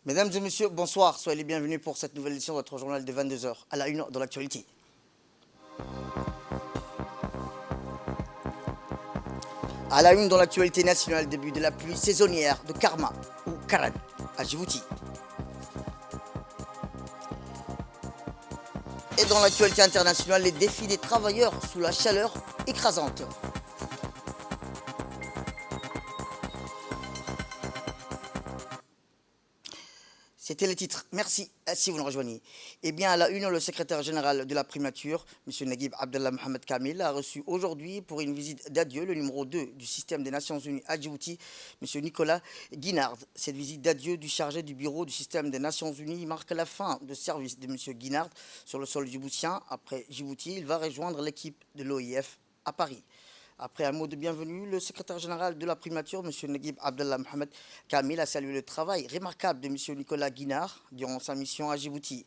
Mesdames et messieurs, bonsoir. Soyez les bienvenus pour cette nouvelle édition de votre journal de 22 heures à la une dans l'actualité. À la une dans l'actualité nationale, début de la pluie saisonnière de Karma ou Karan à Djibouti. Et dans l'actualité internationale, les défis des travailleurs sous la chaleur écrasante. C'était le titre. Merci si vous nous rejoignez. Eh bien, à la une, le secrétaire général de la primature, M. Naguib Abdallah Mohamed Kamil, a reçu aujourd'hui pour une visite d'adieu le numéro 2 du système des Nations Unies à Djibouti, M. Nicolas Guinard. Cette visite d'adieu du chargé du bureau du système des Nations Unies marque la fin de service de M. Guinard sur le sol djiboutien. Après Djibouti, il va rejoindre l'équipe de l'OIF à Paris. Après un mot de bienvenue, le secrétaire général de la primature, M. Naguib Abdallah Mohamed Kamil, a salué le travail remarquable de M. Nicolas Guinard durant sa mission à Djibouti.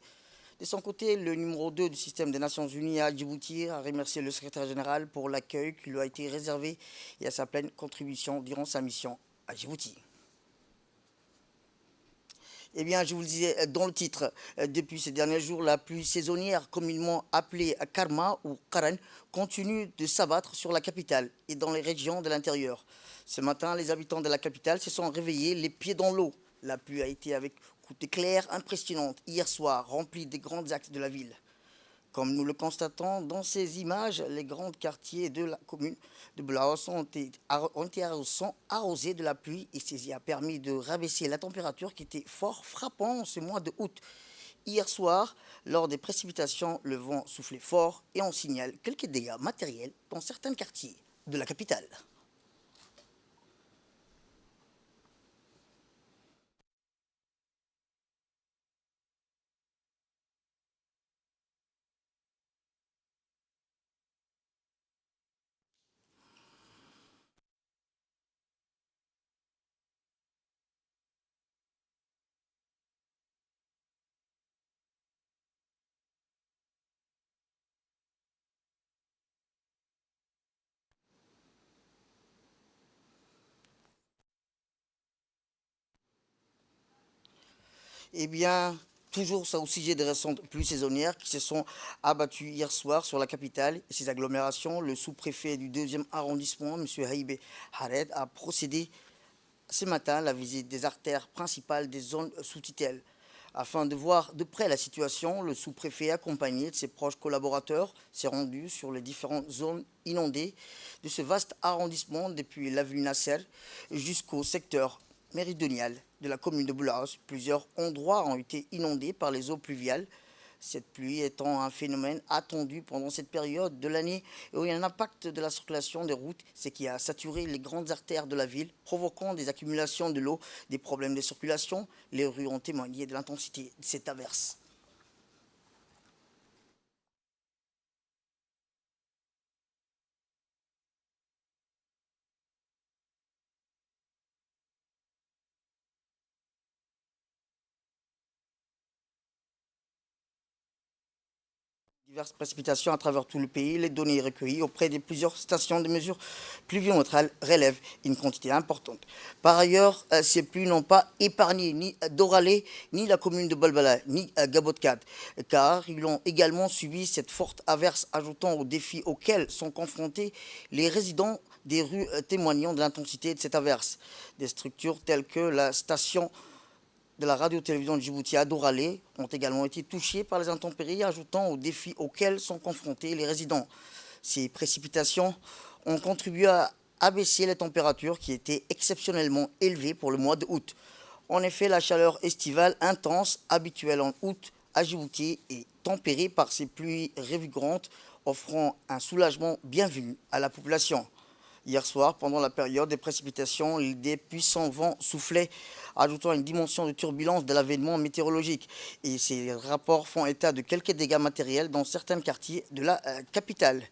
De son côté, le numéro 2 du système des Nations Unies à Djibouti a remercié le secrétaire général pour l'accueil qui lui a été réservé et à sa pleine contribution durant sa mission à Djibouti. Eh bien, je vous le disais dans le titre, depuis ces derniers jours, la pluie saisonnière, communément appelée Karma ou Karan, continue de s'abattre sur la capitale et dans les régions de l'intérieur. Ce matin, les habitants de la capitale se sont réveillés les pieds dans l'eau. La pluie a été avec coups d'éclairs impressionnantes hier soir, remplie des grands axes de la ville. Comme nous le constatons dans ces images, les grands quartiers de la commune de Blaos sont arrosés de la pluie et ceci a permis de rabaisser la température qui était fort frappant en ce mois de août. Hier soir, lors des précipitations, le vent soufflait fort et on signale quelques dégâts matériels dans certains quartiers de la capitale. Eh bien, toujours ça au sujet des récentes pluies saisonnières qui se sont abattues hier soir sur la capitale et ses agglomérations. Le sous-préfet du 2e arrondissement, M. Haïbe Hared, a procédé ce matin à la visite des artères principales des zones sous tutelle. Afin de voir de près la situation, le sous-préfet, accompagné de ses proches collaborateurs, s'est rendu sur les différentes zones inondées de ce vaste arrondissement depuis l'avenue Nasser jusqu'au secteur méridional de la commune de Boulaos. Plusieurs endroits ont été inondés par les eaux pluviales. Cette pluie étant un phénomène attendu pendant cette période de l'année où il y a un impact de la circulation des routes, ce qui a saturé les grandes artères de la ville, provoquant des accumulations de l'eau, des problèmes de circulation. Les rues ont témoigné de l'intensité de cette averse. Diverses précipitations à travers tout le pays, les données recueillies auprès de plusieurs stations de mesure pluviométrales relèvent une quantité importante. Par ailleurs, ces pluies n'ont pas épargné ni Doralé, ni la commune de Balbala, ni Gabotkat, car ils ont également subi cette forte averse, ajoutant aux défis auxquels sont confrontés les résidents des rues témoignant de l'intensité de cette averse. Des structures telles que la station de la radio-télévision de Djibouti à Doralé ont également été touchés par les intempéries, ajoutant aux défis auxquels sont confrontés les résidents. Ces précipitations ont contribué à abaisser les températures qui étaient exceptionnellement élevées pour le mois d'août. En effet, la chaleur estivale intense, habituelle en août à Djibouti, est tempérée par ces pluies révigorantes, offrant un soulagement bienvenu à la population. Hier soir, pendant la période des précipitations, des puissants vents soufflaient, ajoutant une dimension de turbulence de l'avènement météorologique. Et ces rapports font état de quelques dégâts matériels dans certains quartiers de la capitale.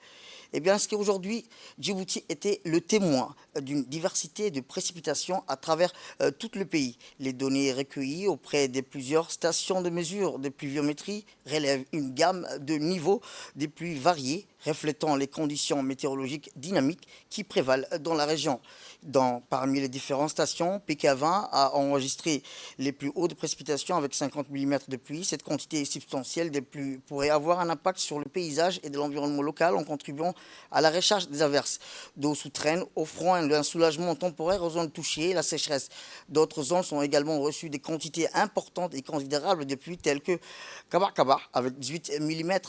Eh bien, ce qu'aujourd'hui, Djibouti était le témoin d'une diversité de précipitations à travers tout le pays. Les données recueillies auprès de plusieurs stations de mesure de pluviométrie relèvent une gamme de niveaux des pluies variés, reflétant les conditions météorologiques dynamiques qui prévalent dans la région. Parmi les différentes stations, PK20 a enregistré les plus hautes précipitations avec 50 mm de pluie. Cette quantité substantielle de pluie pourrait avoir un impact sur le paysage et de l'environnement local en contribuant à la recharge des averses d'eau souterraine, offrant un soulagement temporaire aux zones touchées, la sécheresse. D'autres zones sont également reçues des quantités importantes et considérables de pluie telles que Kabakaba avec 18 mm,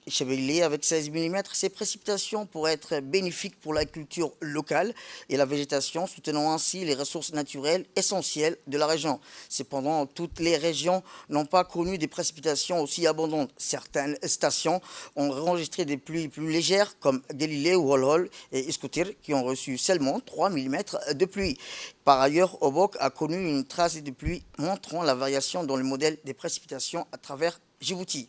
Chebelé avec 16 mm. Ces précipitations pourraient être bénéfiques pour la culture locale et la végétation, soutenant ainsi les ressources naturelles essentielles de la région. Cependant, toutes les régions n'ont pas connu des précipitations aussi abondantes. Certaines stations ont enregistré des pluies plus légères comme Galilée, Wolhol et Iskoutir qui ont reçu seulement 3 mm de pluie. Par ailleurs, Obok a connu une trace de pluie montrant la variation dans le modèle des précipitations à travers Djibouti.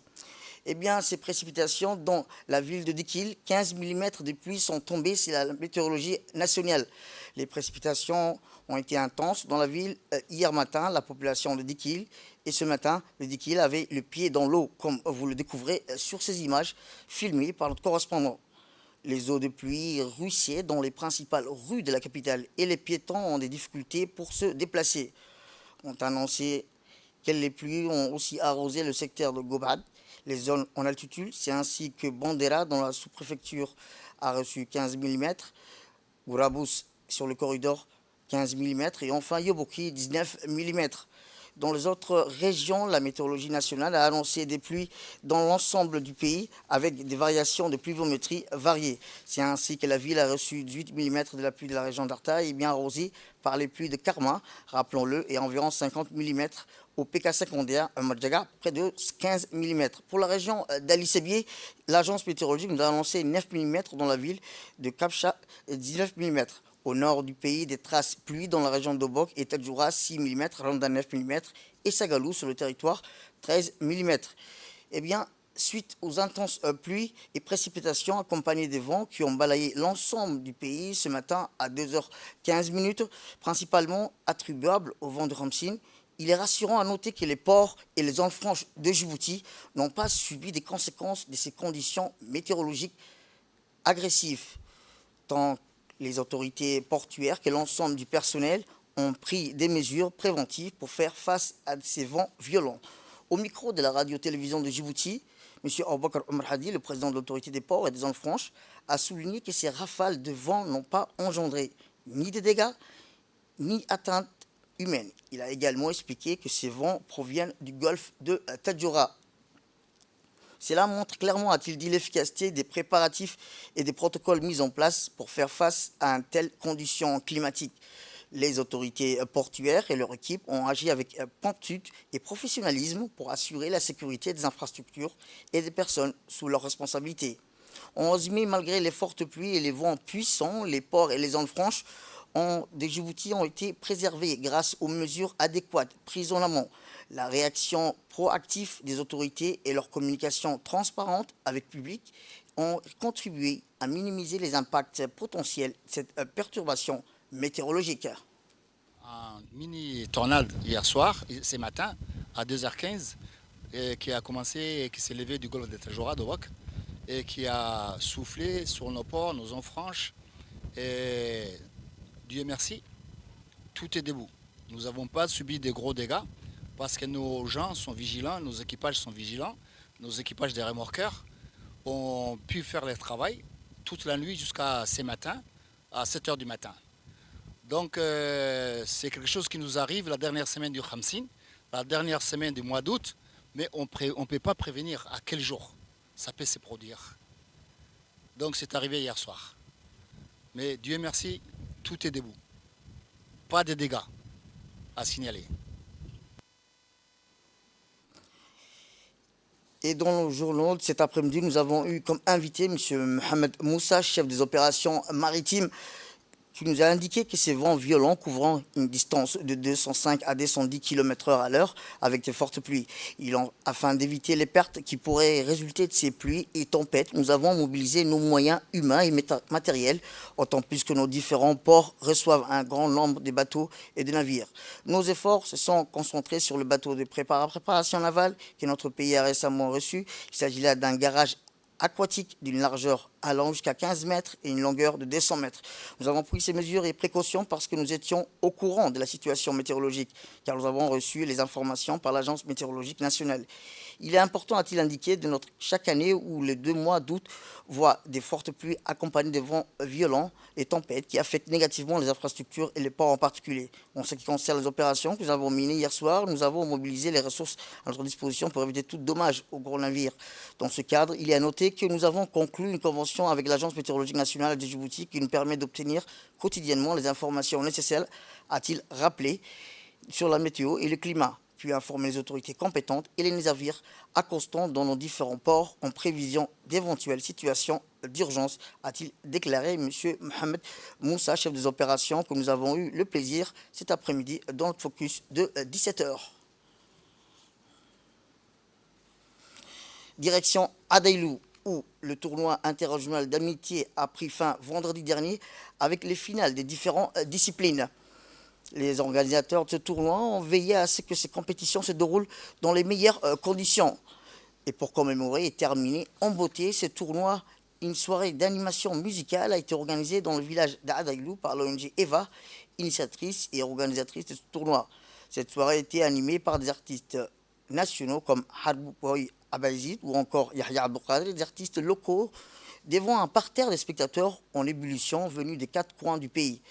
Eh bien, ces précipitations dans la ville de Dikil, 15 mm de pluie sont tombées, c'est la météorologie nationale. Les précipitations ont été intenses dans la ville hier matin, la population de Dikil. Et ce matin, le Dikil avait le pied dans l'eau, comme vous le découvrez sur ces images filmées par notre correspondant. Les eaux de pluie ruissaient dans les principales rues de la capitale et les piétons ont des difficultés pour se déplacer. On a annoncé que les pluies ont aussi arrosé le secteur de Gobad, les zones en altitude. C'est ainsi que Bandera, dans la sous-préfecture, a reçu 15 mm, Gourabous sur le corridor 15 mm et enfin Yoboki 19 mm. Dans les autres régions, la météorologie nationale a annoncé des pluies dans l'ensemble du pays avec des variations de pluviométrie variées. C'est ainsi que la ville a reçu 18 mm de la pluie de la région d'Arta et bien arrosée par les pluies de Karma, rappelons-le, et environ 50 mm au PK secondaire, à Madjaga, près de 15 mm. Pour la région d'Ali Sebier, l'agence météorologique nous a annoncé 9 mm dans la ville de Kapcha et 19 mm. Au nord du pays, des traces pluies dans la région d'Obok et Tadjoura 6 mm, Randa 9 mm et Sagalou sur le territoire 13 mm. Eh bien, suite aux intenses pluies et précipitations accompagnées des vents qui ont balayé l'ensemble du pays ce matin à 2h15, principalement attribuables au vent de Ramsin, il est rassurant à noter que les ports et les zones franches de Djibouti n'ont pas subi des conséquences de ces conditions météorologiques agressives. Tant les autorités portuaires que l'ensemble du personnel ont pris des mesures préventives pour faire face à ces vents violents. Au micro de la radio-télévision de Djibouti, M. Aboubakar Omar Hadi, le président de l'autorité des ports et des zones franches, a souligné que ces rafales de vent n'ont pas engendré ni de dégâts, ni atteintes humaines. Il a également expliqué que ces vents proviennent du golfe de Tadjoura. Cela montre clairement, a-t-il dit, l'efficacité des préparatifs et des protocoles mis en place pour faire face à une telle condition climatique. Les autorités portuaires et leur équipe ont agi avec promptitude et professionnalisme pour assurer la sécurité des infrastructures et des personnes sous leur responsabilité. En résumé, malgré les fortes pluies et les vents puissants, les ports et les zones franches de Djibouti ont été préservés grâce aux mesures adéquates prises en amont. La réaction proactive des autorités et leur communication transparente avec le public ont contribué à minimiser les impacts potentiels de cette perturbation météorologique. Un mini tornade hier soir, ce matin, à 2h15, qui a commencé, qui s'est levé du golfe de Tadjoura, d'Obok, et qui a soufflé sur nos ports, nos zones franches. Et Dieu merci, tout est debout. Nous n'avons pas subi de gros dégâts parce que nos gens sont vigilants, nos équipages sont vigilants, nos équipages des remorqueurs ont pu faire leur travail toute la nuit jusqu'à ce matin, à 7h du matin. Donc c'est quelque chose qui nous arrive la dernière semaine du Khamsin, la dernière semaine du mois d'août, mais on ne peut pas prévenir à quel jour ça peut se produire. Donc c'est arrivé hier soir. Mais Dieu merci, tout est debout. Pas de dégâts à signaler. Et dans nos journaux de cet après-midi, nous avons eu comme invité M. Mohamed Moussa, chef des opérations maritimes qui nous a indiqué que ces vents violents couvrant une distance de 205 à 210 km/h à l'heure avec de fortes pluies. Afin d'éviter les pertes qui pourraient résulter de ces pluies et tempêtes, nous avons mobilisé nos moyens humains et matériels, autant plus que nos différents ports reçoivent un grand nombre de bateaux et de navires. Nos efforts se sont concentrés sur le bateau de préparation navale que notre pays a récemment reçu. Il s'agit là d'un garage aquatique d'une largeur allant jusqu'à 15 mètres et une longueur de 200 mètres. Nous avons pris ces mesures et précautions parce que nous étions au courant de la situation météorologique, car nous avons reçu les informations par l'Agence météorologique nationale. Il est important, a-t-il indiqué, de notre chaque année où les 2 mois d'août voient des fortes pluies accompagnées de vents violents et tempêtes qui affectent négativement les infrastructures et les ports en particulier. En ce qui concerne les opérations que nous avons menées hier soir, nous avons mobilisé les ressources à notre disposition pour éviter tout dommage aux gros navires. Dans ce cadre, il est à noter que nous avons conclu une convention avec l'Agence météorologique nationale de Djibouti qui nous permet d'obtenir quotidiennement les informations nécessaires, a-t-il rappelé, sur la météo et le climat, puis informer les autorités compétentes et les navires accostant dans nos différents ports en prévision d'éventuelles situations d'urgence, a-t-il déclaré M. Mohamed Moussa, chef des opérations, que nous avons eu le plaisir cet après-midi dans notre focus de 17h. Direction Adailou, où le tournoi interrégional d'amitié a pris fin vendredi dernier avec les finales des différentes disciplines. Les organisateurs de ce tournoi ont veillé à ce que ces compétitions se déroulent dans les meilleures conditions. Et pour commémorer et terminer en beauté ce tournoi, une soirée d'animation musicale a été organisée dans le village d'Adailou par l'ONG EVA, initiatrice et organisatrice de ce tournoi. Cette soirée a été animée par des artistes nationaux comme Harbou Boy Abazid ou encore Yahya Abdelkader, des artistes locaux devant un parterre de spectateurs en ébullition venus des 4 coins du pays.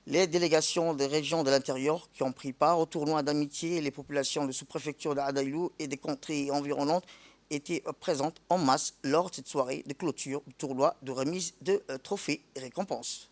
Les délégations des régions de l'intérieur qui ont pris part au tournoi d'amitié et les populations de sous-préfecture d'Adailou et des contrées environnantes étaient présentes en masse lors de cette soirée de clôture du tournoi de remise de trophées et récompenses.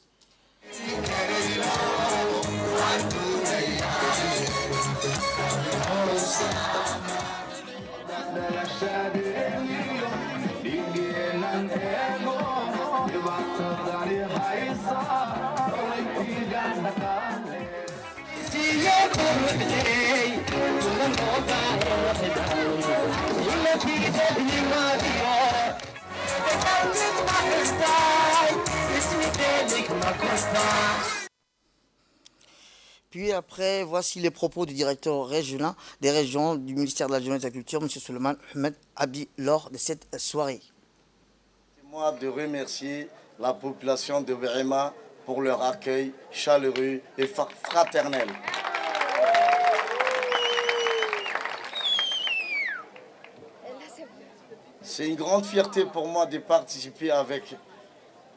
Puis après, voici les propos du directeur régional des régions du ministère de la Jeunesse et de la Culture, M. Suleiman Ahmed Abdi, lors de cette soirée. C'est moi de remercier la population de Brema pour leur accueil chaleureux et fraternel. C'est une grande fierté pour moi de participer avec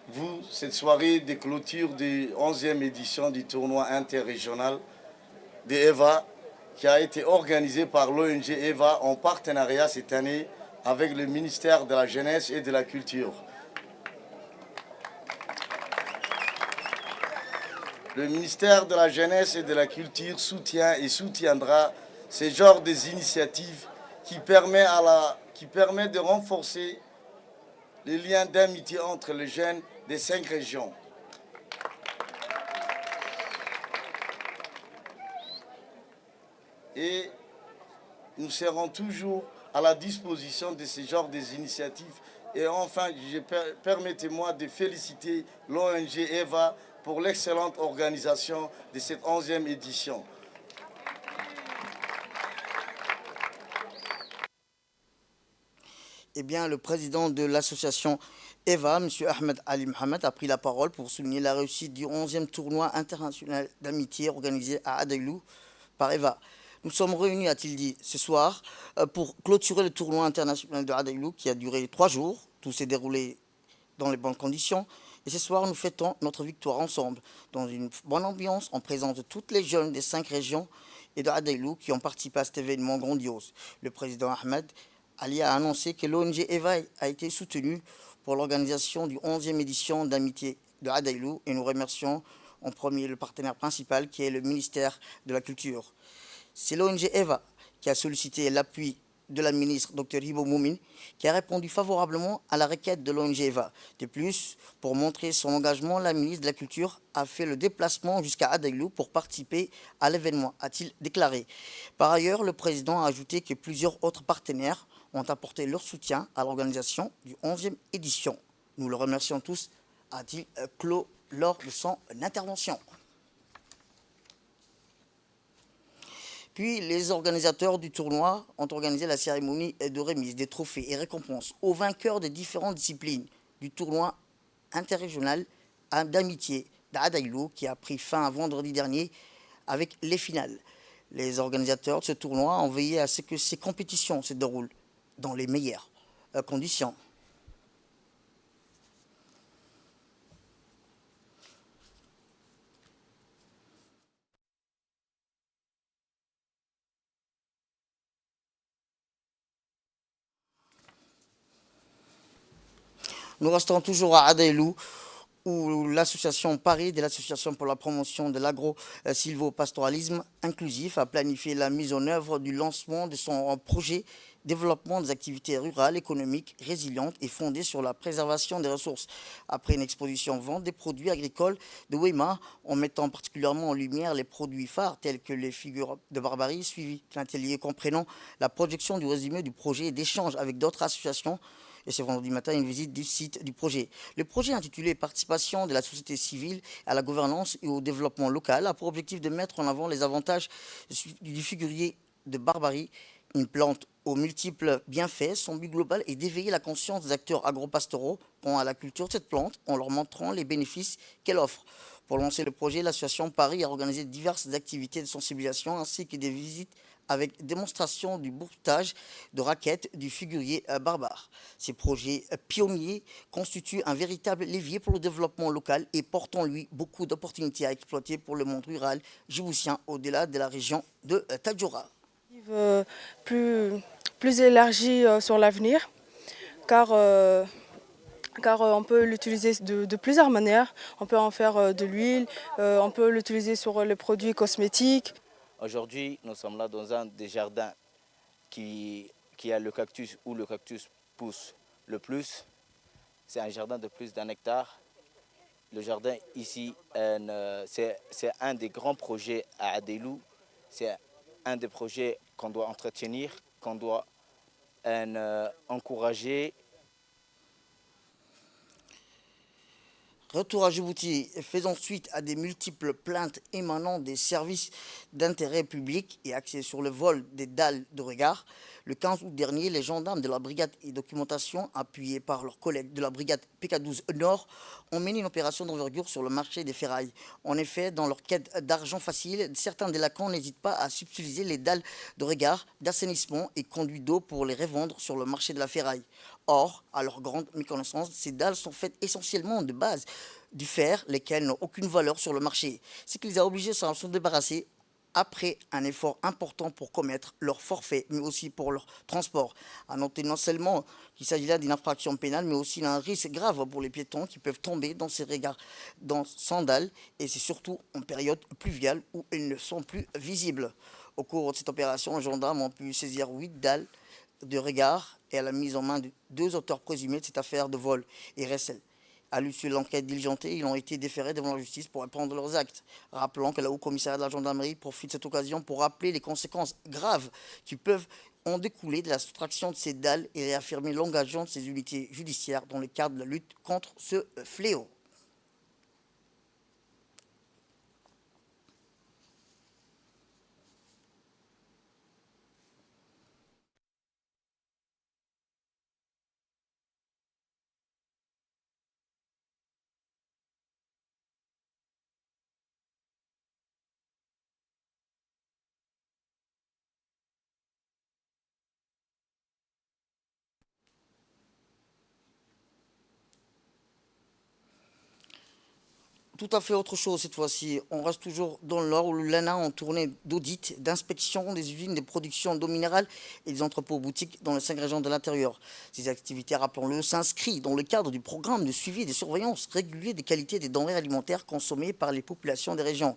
vous cette soirée de clôture de 11e édition du tournoi interrégional de EVA qui a été organisé par l'ONG EVA en partenariat cette année avec le ministère de la Jeunesse et de la Culture. Le ministère de la Jeunesse et de la Culture soutient et soutiendra ce genre d'initiatives qui permet de renforcer les liens d'amitié entre les jeunes des 5 régions. Et nous serons toujours à la disposition de ce genre d'initiatives. Et enfin, permettez-moi de féliciter l'ONG EVA pour l'excellente organisation de cette 11e édition. Eh bien, le président de l'association EVA, M. Ahmed Ali Mohamed, a pris la parole pour souligner la réussite du 11e tournoi international d'amitié organisé à Adailou par EVA. Nous sommes réunis, a-t-il dit, ce soir pour clôturer le tournoi international de Adailou qui a duré 3 jours. Tout s'est déroulé dans les bonnes conditions. Et ce soir, nous fêtons notre victoire ensemble, dans une bonne ambiance, en présence de toutes les jeunes des 5 régions et de Adailou qui ont participé à cet événement grandiose. Le président Ahmed Ali a annoncé que l'ONG EVA a été soutenue pour l'organisation du 11e édition d'amitié de Adailou et nous remercions en premier le partenaire principal qui est le ministère de la Culture. C'est l'ONG EVA qui a sollicité l'appui de la ministre Dr Hibo Moumine, qui a répondu favorablement à la requête de l'ONG EVA. De plus, pour montrer son engagement, la ministre de la Culture a fait le déplacement jusqu'à Adaïlou pour participer à l'événement, a-t-il déclaré. Par ailleurs, le président a ajouté que plusieurs autres partenaires ont apporté leur soutien à l'organisation du 11e édition. Nous le remercions tous, a-t-il clos lors de son intervention. Puis, les organisateurs du tournoi ont organisé la cérémonie de remise des trophées et récompenses aux vainqueurs des différentes disciplines du tournoi interrégional d'amitié d'Adaïlou qui a pris fin vendredi dernier avec les finales. Les organisateurs de ce tournoi ont veillé à ce que ces compétitions se déroulent dans les meilleures conditions. Nous restons toujours à Adaïlou, où l'association Paris de l'association pour la promotion de l'agro-silvopastoralisme inclusif a planifié la mise en œuvre du lancement de son projet développement des activités rurales, économiques, résilientes et fondées sur la préservation des ressources. Après une exposition vente des produits agricoles de Weimar, en mettant particulièrement en lumière les produits phares tels que les figures de barbarie, suivi d'un atelier comprenant la projection du résumé du projet et d'échanges avec d'autres associations. Et c'est vendredi matin une visite du site du projet. Le projet intitulé Participation de la société civile à la gouvernance et au développement local a pour objectif de mettre en avant les avantages du figurier de barbarie, une plante aux multiples bienfaits. Son but global est d'éveiller la conscience des acteurs agropastoraux quant à la culture de cette plante en leur montrant les bénéfices qu'elle offre. Pour lancer le projet, l'association Paris a organisé diverses activités de sensibilisation ainsi que des visites avec démonstration du broutage de raquettes du figurier barbare. Ces projets pionniers constituent un véritable levier pour le développement local et portent en lui beaucoup d'opportunités à exploiter pour le monde rural djiboutien au-delà de la région de Tadjoura. Plus élargie sur l'avenir, car on peut l'utiliser de plusieurs manières. On peut en faire de l'huile, on peut l'utiliser sur les produits cosmétiques. Aujourd'hui, nous sommes là dans un des jardins qui a le cactus où le cactus pousse le plus. C'est un jardin de plus d'1 hectare. Le jardin ici, c'est un des grands projets à Adaïlou. C'est un des projets qu'on doit entretenir, qu'on doit encourager. Retour à Djibouti, faisant suite à des multiples plaintes émanant des services d'intérêt public et axées sur le vol des dalles de regard. Le 15 août dernier, les gendarmes de la brigade et documentation, appuyés par leurs collègues de la brigade PK12 Nord, ont mené une opération d'envergure sur le marché des ferrailles. En effet, dans leur quête d'argent facile, certains délinquants n'hésitent pas à subtiliser les dalles de regard, d'assainissement et conduits d'eau pour les revendre sur le marché de la ferraille. Or, à leur grande méconnaissance, ces dalles sont faites essentiellement de base du fer, lesquelles n'ont aucune valeur sur le marché. Ce qui les a obligés de s'en débarrasser après un effort important pour commettre leur forfait, mais aussi pour leur transport. À noter non seulement qu'il s'agit là d'une infraction pénale, mais aussi d'un risque grave pour les piétons qui peuvent tomber dans ces regards, sans dalles, et c'est surtout en période pluviale où ils ne sont plus visibles. Au cours de cette opération, les gendarmes ont pu saisir 8 dalles de regard et à la mise en main de 2 auteurs présumés de cette affaire de vol et recel. À l'issue de l'enquête diligentée, ils ont été déférés devant la justice pour répondre de leurs actes. Rappelons que le Haut-Commissariat de la gendarmerie profite de cette occasion pour rappeler les conséquences graves qui peuvent en découler de la soustraction de ces dalles et réaffirmer l'engagement de ces unités judiciaires dans le cadre de la lutte contre ce fléau. Tout à fait autre chose cette fois-ci. On reste toujours dans l'Or où l'ANA en tournée d'audit, d'inspection des usines de production d'eau minérale et des entrepôts boutiques dans les 5 régions de l'intérieur. Ces activités, rappelons-le, s'inscrivent dans le cadre du programme de suivi et de surveillance régulier des qualités des denrées alimentaires consommées par les populations des régions.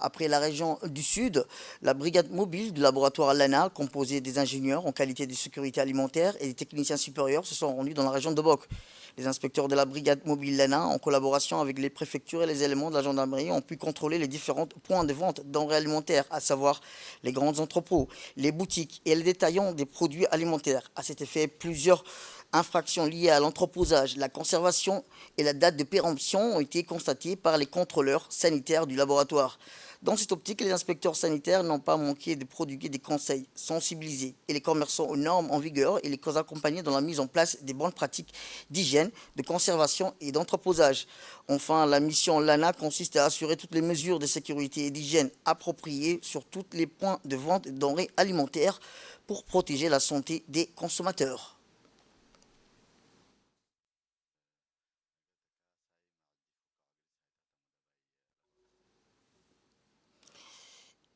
Après la région du Sud, la brigade mobile du laboratoire LANA, composée des ingénieurs en qualité de sécurité alimentaire et des techniciens supérieurs, se sont rendus dans la région de Bok. Les inspecteurs de la brigade mobile LANA, en collaboration avec les préfectures et les éléments de la gendarmerie, ont pu contrôler les différents points de vente denrées alimentaires, à savoir les grands entrepôts, les boutiques et les détaillants des produits alimentaires. À cet effet, plusieurs infractions liées à l'entreposage, la conservation et la date de péremption ont été constatées par les contrôleurs sanitaires du laboratoire. Dans cette optique, les inspecteurs sanitaires n'ont pas manqué de prodiguer des conseils, sensibiliser et les commerçants aux normes en vigueur et les accompagner dans la mise en place des bonnes pratiques d'hygiène, de conservation et d'entreposage. Enfin, la mission LANA consiste à assurer toutes les mesures de sécurité et d'hygiène appropriées sur tous les points de vente de denrées alimentaires pour protéger la santé des consommateurs.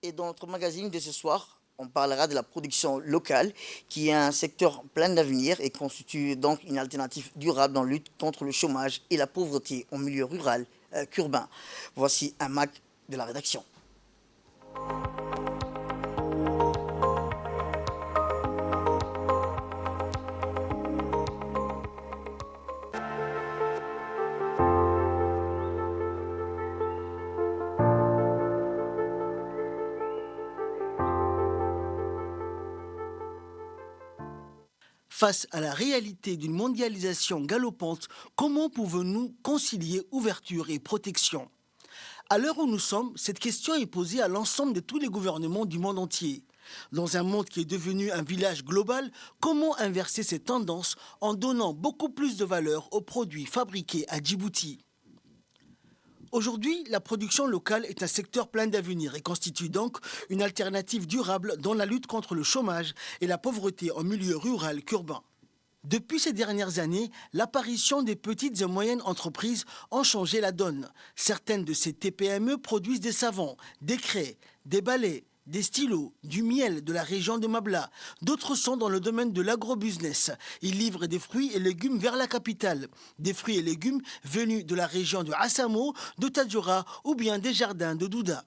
Et dans notre magazine de ce soir, on parlera de la production locale, qui est un secteur plein d'avenir et constitue donc une alternative durable dans la lutte contre le chômage et la pauvreté en milieu rural qu'urbain. Voici un mag de la rédaction. Face à la réalité d'une mondialisation galopante, comment pouvons-nous concilier ouverture et protection? À l'heure où nous sommes, cette question est posée à l'ensemble de tous les gouvernements du monde entier. Dans un monde qui est devenu un village global, comment inverser ces tendances en donnant beaucoup plus de valeur aux produits fabriqués à Djibouti? Aujourd'hui, la production locale est un secteur plein d'avenir et constitue donc une alternative durable dans la lutte contre le chômage et la pauvreté en milieu rural qu'urbain. Depuis ces dernières années, l'apparition des petites et moyennes entreprises ont changé la donne. Certaines de ces TPME produisent des savons, des craies, des balais, des stylos, du miel de la région de Mabla. D'autres sont dans le domaine de l'agrobusiness. Ils livrent des fruits et légumes vers la capitale. Des fruits et légumes venus de la région de Assamo, de Tadjoura ou bien des jardins de Douda.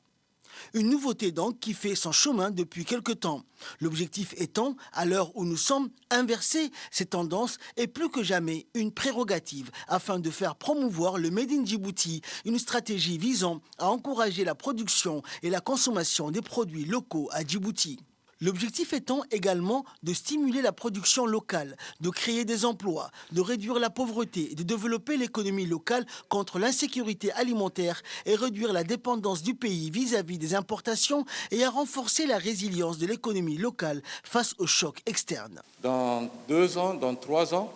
Une nouveauté donc qui fait son chemin depuis quelque temps. L'objectif étant, à l'heure où nous sommes, inverser ces tendances et plus que jamais une prérogative afin de faire promouvoir le Made in Djibouti, une stratégie visant à encourager la production et la consommation des produits locaux à Djibouti. L'objectif étant également de stimuler la production locale, de créer des emplois, de réduire la pauvreté et de développer l'économie locale contre l'insécurité alimentaire et réduire la dépendance du pays vis-à-vis des importations et à renforcer la résilience de l'économie locale face aux chocs externes. Dans 2 ans, dans 3 ans,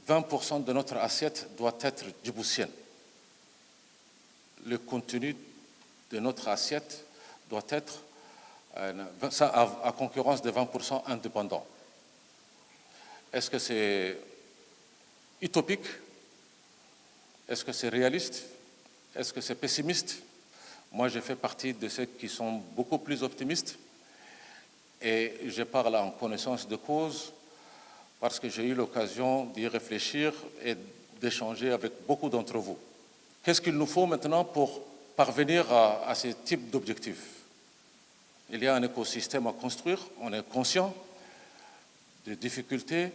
20% de notre assiette doit être djiboutienne. Le contenu de notre assiette doit être à concurrence de 20% indépendants. Est-ce que c'est utopique? Est-ce que c'est réaliste? Est-ce que c'est pessimiste? Moi, je fais partie de ceux qui sont beaucoup plus optimistes et je parle en connaissance de cause parce que j'ai eu l'occasion d'y réfléchir et d'échanger avec beaucoup d'entre vous. Qu'est-ce qu'il nous faut maintenant pour parvenir à ce type d'objectifs? Il y a un écosystème à construire, on est conscient des difficultés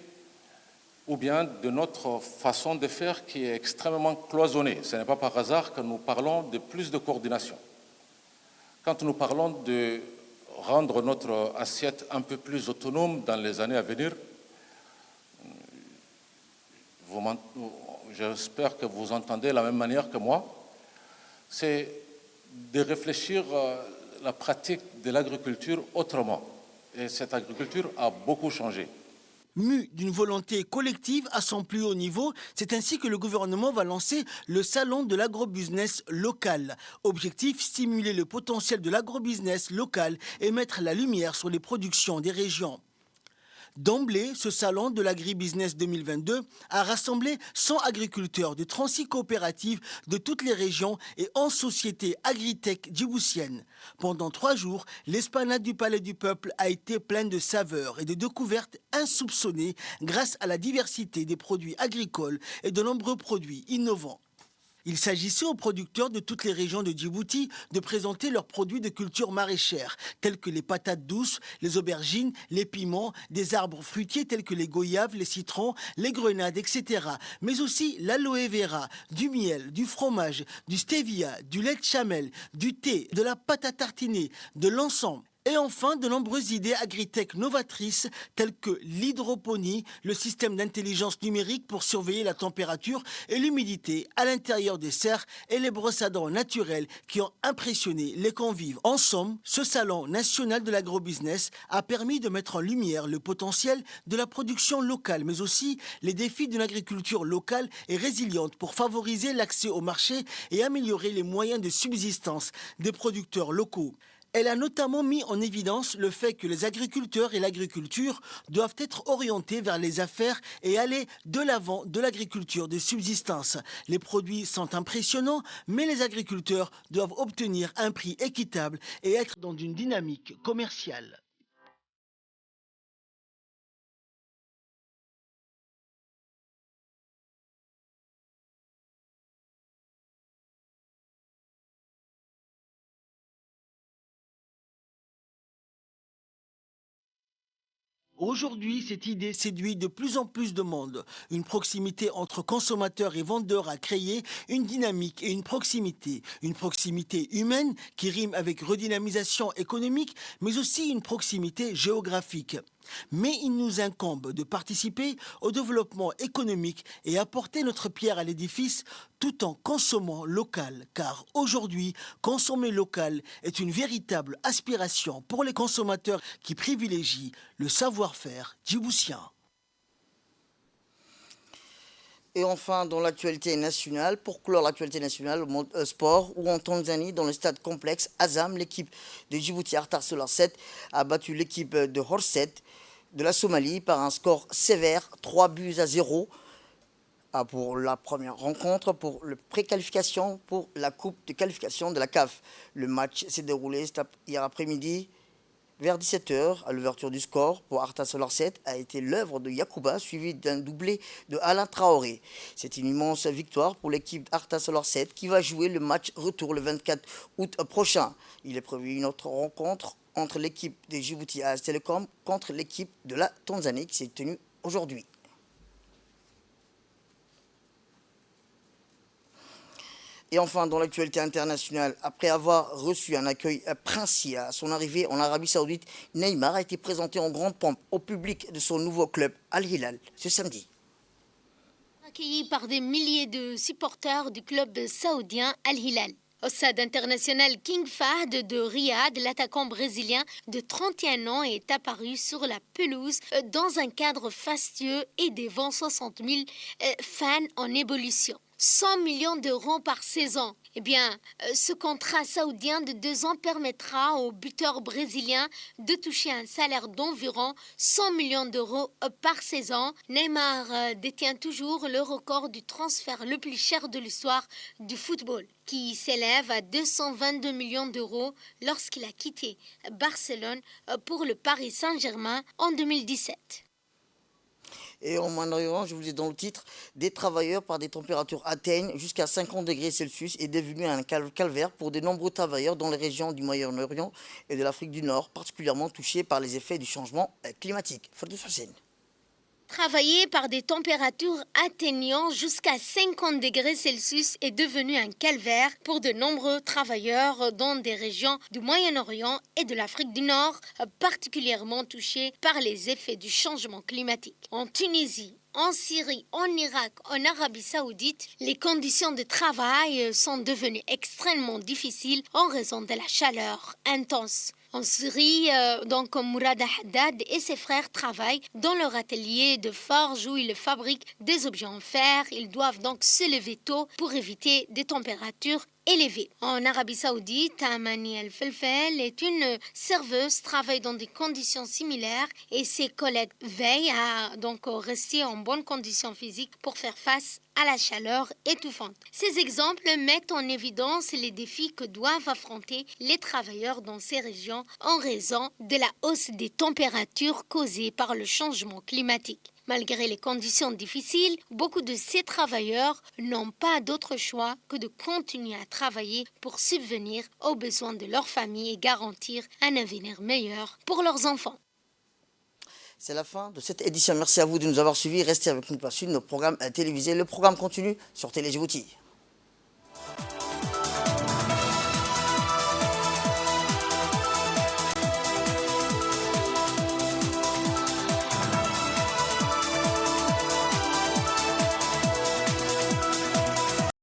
ou bien de notre façon de faire qui est extrêmement cloisonnée. Ce n'est pas par hasard que nous parlons de plus de coordination. Quand nous parlons de rendre notre assiette un peu plus autonome dans les années à venir, j'espère que vous entendez de la même manière que moi, c'est de réfléchir la pratique de l'agriculture autrement. Et cette agriculture a beaucoup changé. Mu d'une volonté collective à son plus haut niveau, c'est ainsi que le gouvernement va lancer le salon de l'agrobusiness local. Objectif, stimuler le potentiel de l'agrobusiness local et mettre la lumière sur les productions des régions. D'emblée, ce salon de l'agribusiness 2022 a rassemblé 100 agriculteurs de 36 coopératives de toutes les régions et 11 sociétés agritech djiboutiennes. Pendant 3 jours, l'esplanade du Palais du Peuple a été pleine de saveurs et de découvertes insoupçonnées grâce à la diversité des produits agricoles et de nombreux produits innovants. Il s'agissait aux producteurs de toutes les régions de Djibouti de présenter leurs produits de culture maraîchère, tels que les patates douces, les aubergines, les piments, des arbres fruitiers tels que les goyaves, les citrons, les grenades, etc. Mais aussi l'aloe vera, du miel, du fromage, du stevia, du lait de chamel, du thé, de la pâte à tartiner, de l'encens. Et enfin, de nombreuses idées agritech novatrices telles que l'hydroponie, le système d'intelligence numérique pour surveiller la température et l'humidité à l'intérieur des serres et les brosses à dents naturelles qui ont impressionné les convives. En somme, ce salon national de l'agrobusiness a permis de mettre en lumière le potentiel de la production locale, mais aussi les défis d'une agriculture locale et résiliente pour favoriser l'accès au marché et améliorer les moyens de subsistance des producteurs locaux. Elle a notamment mis en évidence le fait que les agriculteurs et l'agriculture doivent être orientés vers les affaires et aller de l'avant de l'agriculture de subsistance. Les produits sont impressionnants, mais les agriculteurs doivent obtenir un prix équitable et être dans une dynamique commerciale. Aujourd'hui, cette idée séduit de plus en plus de monde. Une proximité entre consommateurs et vendeurs a créé une dynamique et une proximité. Une proximité humaine qui rime avec redynamisation économique, mais aussi une proximité géographique. Mais il nous incombe de participer au développement économique et apporter notre pierre à l'édifice tout en consommant local. Car aujourd'hui, consommer local est une véritable aspiration pour les consommateurs qui privilégient le savoir-faire djiboutien. Et enfin, dans l'actualité nationale, pour clore l'actualité nationale au monde sport, où en Tanzanie, dans le stade complexe Azam, l'équipe de Djibouti Artar Solar 7 a battu l'équipe de Horset de la Somalie par un score sévère, 3-0 pour la première rencontre, pour la préqualification pour la coupe de qualification de la CAF. Le match s'est déroulé hier après-midi. Vers 17h, à l'ouverture du score pour Arta Solar 7 a été l'œuvre de Yacouba, suivi d'un doublé de Alain Traoré. C'est une immense victoire pour l'équipe Arta Solar 7 qui va jouer le match retour le 24 août prochain. Il est prévu une autre rencontre entre l'équipe de Djibouti AS Telecom contre l'équipe de la Tanzanie qui s'est tenue aujourd'hui. Et enfin, dans l'actualité internationale, après avoir reçu un accueil princier à son arrivée en Arabie Saoudite, Neymar a été présenté en grande pompe au public de son nouveau club Al Hilal ce samedi. Accueilli par des milliers de supporters du club saoudien Al Hilal. Au stade international King Fahd de Riyad, l'attaquant brésilien de 31 ans est apparu sur la pelouse dans un cadre fastueux et devant 60 000 fans en ébullition. 100 millions d'euros par saison. Eh bien, ce contrat saoudien de 2 ans permettra au buteur brésilien de toucher un salaire d'environ 100 millions d'euros par saison. Neymar détient toujours le record du transfert le plus cher de l'histoire du football, qui s'élève à 222 millions d'euros lorsqu'il a quitté Barcelone pour le Paris Saint-Germain en 2017. Et en Moyen-Orient, je vous dis dans le titre, des travailleurs par des températures atteignent jusqu'à 50 degrés Celsius est devenu un calvaire pour de nombreux travailleurs dans les régions du Moyen-Orient et de l'Afrique du Nord, particulièrement touchés par les effets du changement climatique. Ferdous Hussein. Travailler par des températures atteignant jusqu'à 50 degrés Celsius est devenu un calvaire pour de nombreux travailleurs dans des régions du Moyen-Orient et de l'Afrique du Nord, particulièrement touchés par les effets du changement climatique. En Tunisie, en Syrie, en Irak, en Arabie Saoudite, les conditions de travail sont devenues extrêmement difficiles en raison de la chaleur intense. En Syrie, donc Mourad Haddad et ses frères travaillent dans leur atelier de forge où ils fabriquent des objets en fer. Ils doivent donc se lever tôt pour éviter des températures élevées. En Arabie Saoudite, Amani El Felfel est une serveuse, travaille dans des conditions similaires et ses collègues veillent à donc rester en bonnes conditions physiques pour faire face à la chaleur étouffante. Ces exemples mettent en évidence les défis que doivent affronter les travailleurs dans ces régions en raison de la hausse des températures causées par le changement climatique. Malgré les conditions difficiles, beaucoup de ces travailleurs n'ont pas d'autre choix que de continuer à travailler pour subvenir aux besoins de leur famille et garantir un avenir meilleur pour leurs enfants. C'est la fin de cette édition. Merci à vous de nous avoir suivis. Restez avec nous pour la suite de nos programmes télévisés. Le programme continue sur Télé Djibouti.